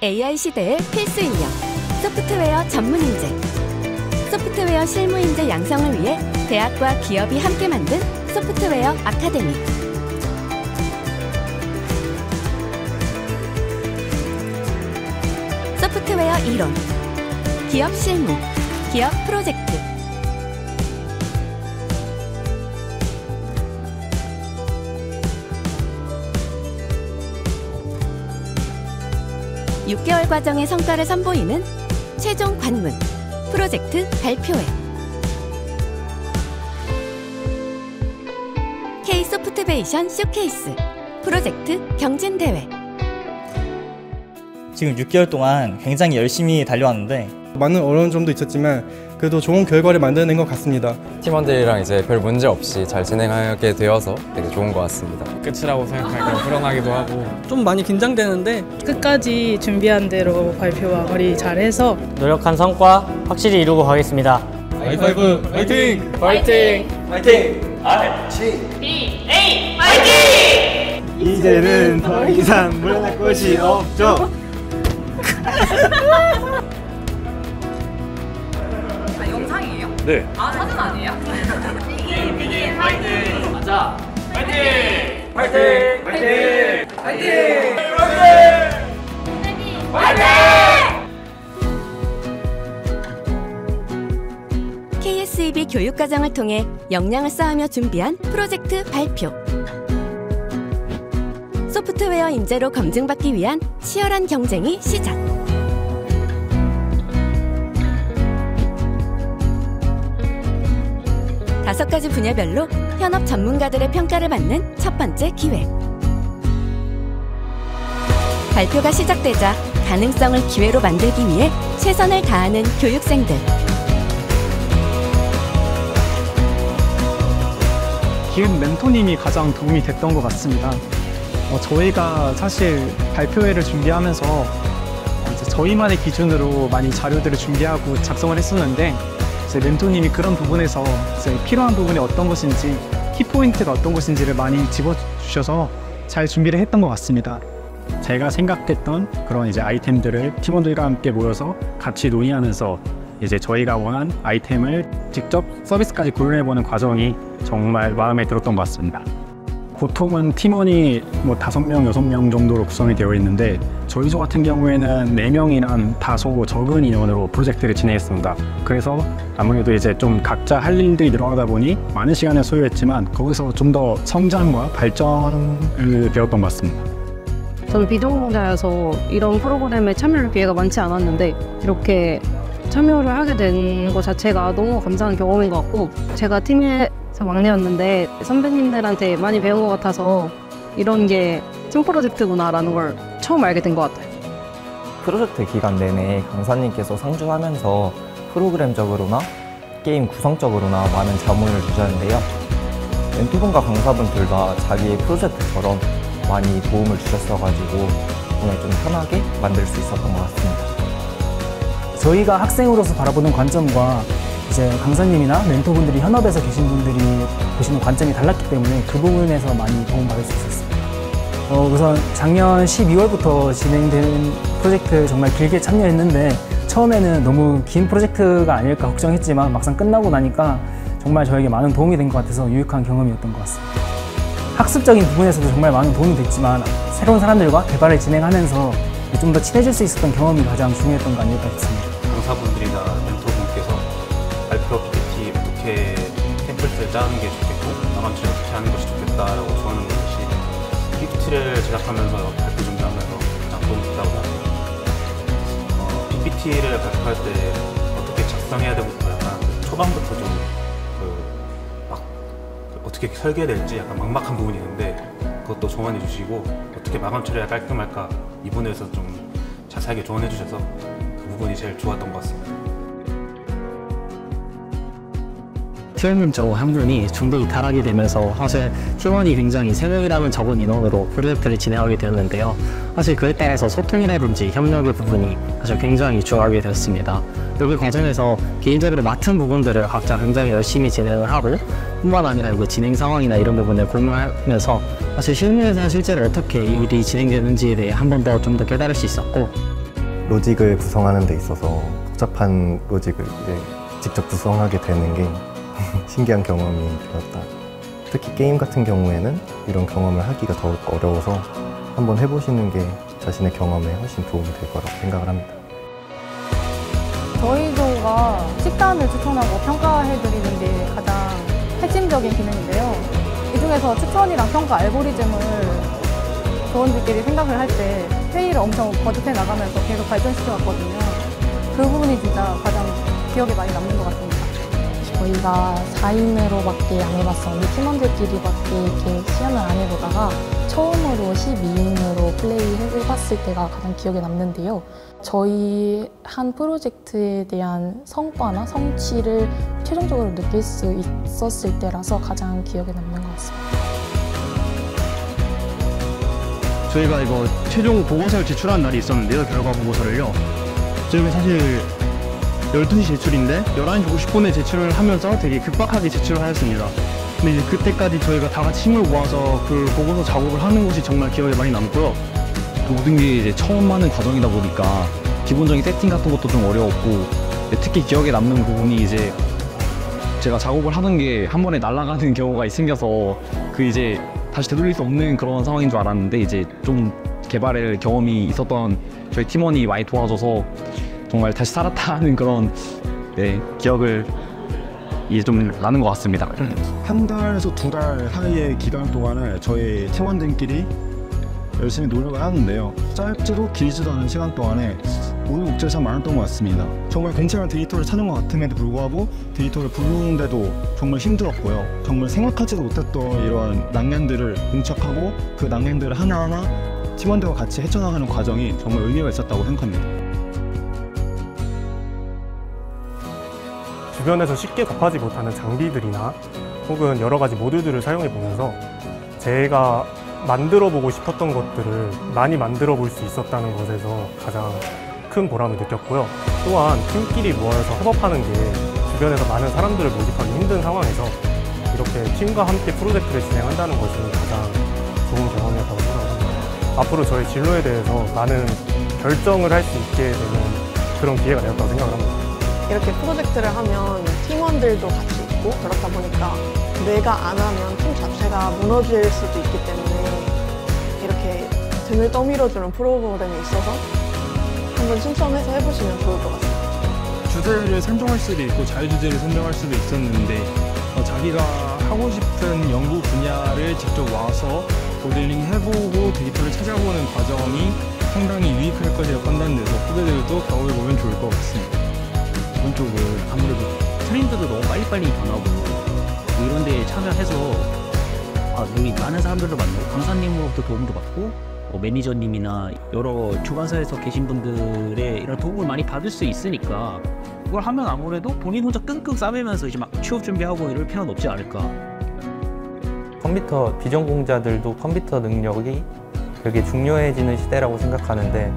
AI 시대의 필수 인력, 소프트웨어 전문 인재. 소프트웨어 실무 인재 양성을 위해 대학과 기업이 함께 만든 소프트웨어 아카데미. 소프트웨어 이론, 기업 실무, 기업 프로젝트. (6개월) 과정의 성과를 선보이는 최종 관문, 프로젝트 발표회. K-소프트베이션 쇼케이스, 프로젝트 경진대회. 지금 6개월 동안 굉장히 열심히 달려왔는데 많은 어려운 점도 있었지만 그래도 좋은 결과를 만드는 것 같습니다. 팀원들이랑 이제 별 문제 없이 잘 진행하게 되어서 되게 좋은 것 같습니다. 끝이라고 생각하니까 불안하기도 하고 좀 많이 긴장되는데 끝까지 준비한 대로 발표와 거리 잘해서 노력한 성과 확실히 이루고 가겠습니다. 하이파이브 화이팅! 화이팅! 화이팅! RGBA 화이팅! 이제는 더 이상 물러날 곳이 없죠. 영상이에요? 네. 사진 아니에요? 비긴 화이팅! 맞아. 화이팅! 화이팅! 화이팅! 화이팅! 화이팅! KSEB 교육과정을 통해 역량을 쌓으며 준비한 프로젝트 발표. 소프트웨어 인재로 검증받기 위한 치열한 경쟁이 시작. 다섯 가지 분야별로 현업 전문가들의 평가를 받는 첫 번째 기회. 발표가 시작되자 가능성을 기회로 만들기 위해 최선을 다하는 교육생들. 기획 멘토님이 가장 도움이 됐던 것 같습니다. 저희가 사실 발표회를 준비하면서 이제 저희만의 기준으로 많이 자료들을 준비하고 작성을 했었는데 이제 멘토님이 그런 부분에서 이제 필요한 부분이 어떤 것인지 키포인트가 어떤 것인지를 많이 집어주셔서 잘 준비를 했던 것 같습니다. 제가 생각했던 그런 이제 아이템들을 팀원들과 함께 모여서 같이 논의하면서 이제 저희가 원한 아이템을 직접 서비스까지 구현해보는 과정이 정말 마음에 들었던 것 같습니다. 보통은 팀원이 뭐 5명, 6명 정도로 구성이 되어 있는데 저희 조 같은 경우에는 4명이란 다소 적은 인원으로 프로젝트를 진행했습니다. 그래서 아무래도 이제 좀 각자 할 일들이 늘어나다 보니 많은 시간을 소요했지만 거기서 좀 더 성장과 발전을 배웠던 것 같습니다. 저는 비전공자여서 이런 프로그램에 참여할 기회가 많지 않았는데 이렇게 참여를 하게 된 것 자체가 너무 감사한 경험인 것 같고, 제가 팀에서 막내였는데 선배님들한테 많이 배운 것 같아서 이런 게 팀 프로젝트구나 라는 걸 처음 알게 된 것 같아요. 프로젝트 기간 내내 강사님께서 상주하면서 프로그램적으로나 게임 구성적으로나 많은 자문을 주셨는데요. 멘토분과 강사분들과 자기의 프로젝트처럼 많이 도움을 주셨어가지고 오늘 좀 편하게 만들 수 있었던 것 같습니다. 저희가 학생으로서 바라보는 관점과 이제 강사님이나 멘토분들이 현업에서 계신 분들이 보시는 관점이 달랐기 때문에 그 부분에서 많이 도움받을 수 있었습니다. 우선 작년 12월부터 진행된 프로젝트 정말 길게 참여했는데 처음에는 너무 긴 프로젝트가 아닐까 걱정했지만 막상 끝나고 나니까 정말 저에게 많은 도움이 된 것 같아서 유익한 경험이었던 것 같습니다. 학습적인 부분에서도 정말 많은 도움이 됐지만 새로운 사람들과 대화를 진행하면서 좀 더 친해질 수 있었던 경험이 가장 중요했던 거 아닐까 싶습니다. 강사분들이나 멘토분께서 발표 PPT 어떻게 템플릿을 짜는 게 좋겠고 나만처럼 어떻게 하는 것이 좋겠다라고 조언하는 것이 PPT를 제작하면서 발표 준비하면서 가장 도움이 됐다고 생각합니다. PPT를 발표할 때 어떻게 작성해야 되고부터 약간 초반부터 좀 어떻게 설계될지 약간 막막한 부분이 있는데 그것도 조언해 주시고 어떻게 마감 처리가 깔끔할까 이 부분에서 좀 자세하게 조언해 주셔서 그 부분이 제일 좋았던 것 같습니다. 팀원 한 분이 중도를 달하게 되면서 사실 팀원이 굉장히 3명이라는 적은 인원으로 프로젝트를 진행하게 되었는데요. 사실 그에 따라서 소통이라든지 협력의 부분이 사실 굉장히 중요하게 되었습니다. 그 과정에서 개인적으로 맡은 부분들을 각자 굉장히 열심히 진행을 하고 뿐만 아니라 그 진행 상황이나 이런 부분을 공유하면서 사실 실무에서 실제로 어떻게 일이 진행되는지에 대해 한 번 더 좀 더 깨달을 수 있었고, 로직을 구성하는 데 있어서 복잡한 로직을 이제 직접 구성하게 되는 게 신기한 경험이 되었다. 특히 게임 같은 경우에는 이런 경험을 하기가 더욱 어려워서 한번 해보시는 게 자신의 경험에 훨씬 도움이 될 거라고 생각을 합니다. 저희 조가 식단을 추천하고 평가해드리는 게 가장 핵심적인 기능인데요. 이 중에서 추천이랑 평가 알고리즘을 조원들끼리 생각을 할 때 회의를 엄청 거듭해 나가면서 계속 발전시켜 왔거든요. 그 부분이 진짜 가장 기억에 많이 남는 것 같습니다. 저희가 4인으로밖에 안 해봤었는데 팀원들끼리밖에 이렇게 시연을 안 해보다가 처음으로 12인으로 플레이해봤을 때가 가장 기억에 남는데요. 저희 한 프로젝트에 대한 성과나 성취를 최종적으로 느낄 수 있었을 때라서 가장 기억에 남는 것 같습니다. 저희가 이거 최종 보고서를 제출한 날이 있었는데요. 결과 보고서를요. 저희가 사실 12시 제출인데 11시 50분에 제출을 하면서 되게 급박하게 제출을 하였습니다. 근데 이제 그때까지 저희가 다 같이 힘을 모아서 그 보고서 작업을 하는 것이 정말 기억에 많이 남고요. 모든 게 이제 처음 하는 과정이다 보니까 기본적인 세팅 같은 것도 좀 어려웠고, 특히 기억에 남는 부분이 이제 제가 작업을 하는 게 한 번에 날아가는 경우가 생겨서 그 이제 다시 되돌릴 수 없는 그런 상황인 줄 알았는데 이제 좀 개발의 경험이 있었던 저희 팀원이 많이 도와줘서 정말 다시 살았다는 그런 기억을 이제 좀 나는 것 같습니다. 한 달에서 2달 사이의 기간 동안을 저희 팀원들끼리 열심히 노력을 하는데요. 짧지도 길지도 않은 시간 동안에 오늘 목적이 참 많았던 것 같습니다. 정말 괜찮은 데이터를 찾은 것 같음에도 불구하고 데이터를 부르는데도 정말 힘들었고요. 정말 생각하지도 못했던 이런 낭만들을 응축하고 그 낭만들을 하나하나 팀원들과 같이 헤쳐나가는 과정이 정말 의미가 있었다고 생각합니다. 주변에서 쉽게 접하지 못하는 장비들이나 혹은 여러 가지 모듈들을 사용해 보면서 제가 만들어 보고 싶었던 것들을 많이 만들어 볼 수 있었다는 것에서 가장 큰 보람을 느꼈고요. 또한 팀끼리 모여서 협업하는 게 주변에서 많은 사람들을 모집하기 힘든 상황에서 이렇게 팀과 함께 프로젝트를 진행한다는 것이 가장 좋은 경험이었다고 생각합니다. 앞으로 저희 진로에 대해서 많은 결정을 할 수 있게 되는 그런 기회가 되었다고 생각을 합니다. 이렇게 프로젝트를 하면 팀원들도 같이 있고 그렇다 보니까 내가 안 하면 팀 자체가 무너질 수도 있기 때문에 이렇게 등을 떠밀어주는 프로그램이 있어서 한번 신청해서 해보시면 좋을 것 같습니다. 주제를 선정할 수도 있고 자유주제를 선정할 수도 있었는데 자기가 하고 싶은 연구 분야를 직접 와서 모델링 해보고 데이터를 찾아보는 과정이 상당히 유익할 것이라고 판단돼서 후배들도 경험해보면 좋을 것 같습니다. 이번 쪽은 아무래도 트렌드도 너무 빨리빨리 변하고 뭐 이런 데에 참여해서 여기 많은 사람들도 만나고 강사님으로부터 도움도 받고 매니저님이나 여러 주관사에서 계신 분들의 이런 도움을 많이 받을 수 있으니까 그걸 하면 아무래도 본인 혼자 끙끙 싸매면서 이제 막 취업 준비하고 이럴 필요는 없지 않을까. 컴퓨터 비전공자들도 컴퓨터 능력이 되게 중요해지는 시대라고 생각하는데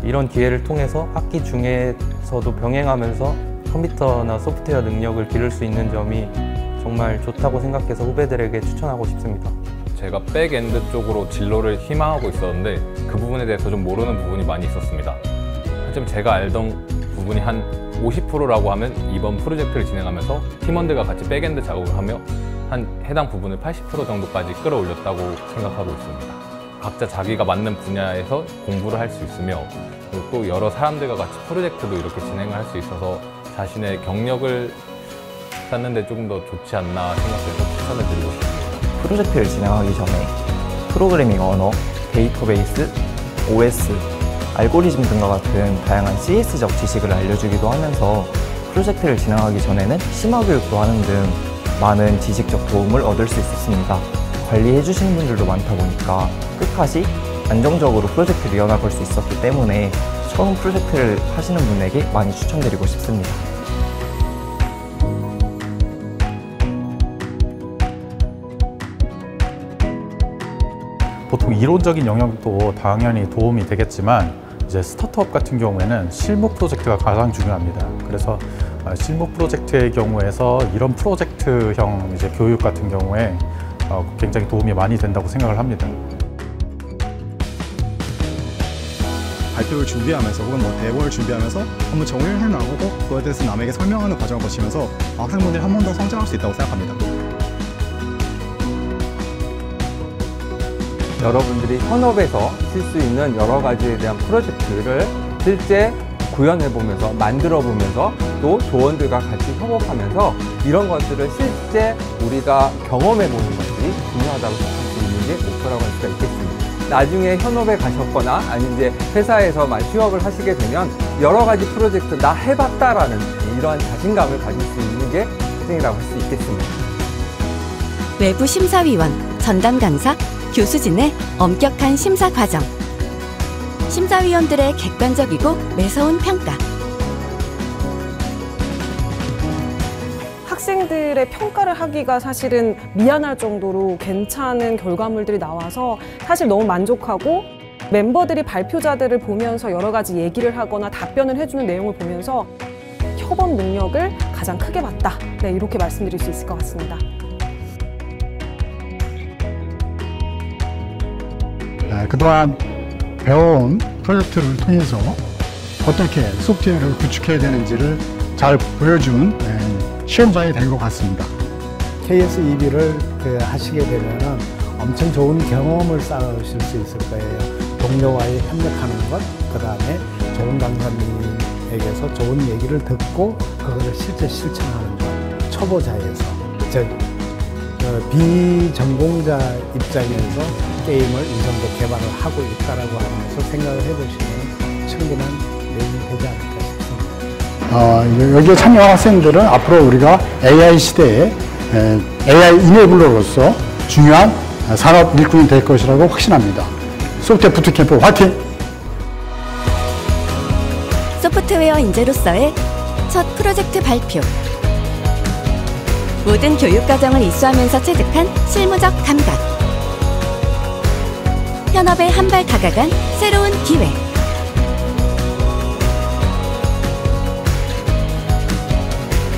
이런 기회를 통해서 학기 중에서도 병행하면서 컴퓨터나 소프트웨어 능력을 기를 수 있는 점이 정말 좋다고 생각해서 후배들에게 추천하고 싶습니다. 제가 백엔드 쪽으로 진로를 희망하고 있었는데 그 부분에 대해서 좀 모르는 부분이 많이 있었습니다. 하지만 제가 알던 부분이 한 50%라고 하면 이번 프로젝트를 진행하면서 팀원들과 같이 백엔드 작업을 하며 한 해당 부분을 80% 정도까지 끌어올렸다고 생각하고 있습니다. 각자 자기가 맞는 분야에서 공부를 할 수 있으며 그리고 또 여러 사람들과 같이 프로젝트도 이렇게 진행을 할 수 있어서 자신의 경력을 쌓는 데 조금 더 좋지 않나 생각해서 추천을 드리고 싶습니다. 프로젝트를 진행하기 전에 프로그래밍 언어, 데이터베이스, OS, 알고리즘 등과 같은 다양한 CS적 지식을 알려주기도 하면서 프로젝트를 진행하기 전에는 심화교육도 하는 등 많은 지식적 도움을 얻을 수 있었습니다. 관리해 주시는 분들도 많다 보니까 끝까지 안정적으로 프로젝트를 이어나갈 수 있었기 때문에 처음 프로젝트를 하시는 분에게 많이 추천드리고 싶습니다. 보통 이론적인 영역도 당연히 도움이 되겠지만 이제 스타트업 같은 경우에는 실무 프로젝트가 가장 중요합니다. 그래서 실무 프로젝트의 경우에서 이런 프로젝트형 이제 교육 같은 경우에 굉장히 도움이 많이 된다고 생각을 합니다. 발표를 준비하면서 혹은 뭐 대본을 준비하면서 한번 정리를 해나가고 그거에 대해서 남에게 설명하는 과정을 거치면서 학생분들이 한 번 더 성장할 수 있다고 생각합니다. 여러분들이 현업에서 쓸 수 있는 여러 가지에 대한 프로젝트를 실제 구현해보면서 만들어보면서 또 조원들과 같이 협업하면서 이런 것들을 실제 우리가 경험해보는 것이 중요하다고 생각할 수 있는 게 목표라고 할 수가 있겠습니다. 나중에 현업에 가셨거나 아니면 이제 회사에서만 휴업을 하시게 되면 여러 가지 프로젝트 나 해봤다라는 이러한 자신감을 가질 수 있는 게 학생이라고 할 수 있겠습니다. 외부 심사위원, 전담 강사, 교수진의 엄격한 심사 과정. 심사위원들의 객관적이고 매서운 평가. 학생들의 평가를 하기가 사실은 미안할 정도로 괜찮은 결과물들이 나와서 사실 너무 만족하고 멤버들이 발표자들을 보면서 여러 가지 얘기를 하거나 답변을 해주는 내용을 보면서 협업 능력을 가장 크게 봤다. 네, 이렇게 말씀드릴 수 있을 것 같습니다. 그동안 배워온 프로젝트를 통해서 어떻게 소프트웨어를 구축해야 되는지를 잘 보여준 시험장이 된 것 같습니다. KS2B를 하시게 되면 엄청 좋은 경험을 쌓으실 수 있을 거예요. 동료와의 협력하는 것, 그 다음에 좋은 강사님에게서 좋은 얘기를 듣고 그것을 실제 실천하는 것, 초보자에서, 즉 비전공자 입장에서 게임을 이 정도 개발을 하고 있다라고 하면서 생각을 해보시면 충분한 내용이 되지 않을까 싶습니다. 여기에 참여한 학생들은 앞으로 우리가 AI 시대에 AI 이네블러로서 중요한 산업 일꾼이 될 것이라고 확신합니다. 소프트웨어 부트캠프 화이팅! 소프트웨어 인재로서의 첫 프로젝트 발표. 모든 교육과정을 이수하면서 체득한 실무적 감각. 현업에 한 발 다가간 새로운 기회.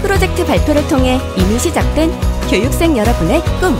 프로젝트 발표를 통해 이미 시작된 교육생 여러분의 꿈.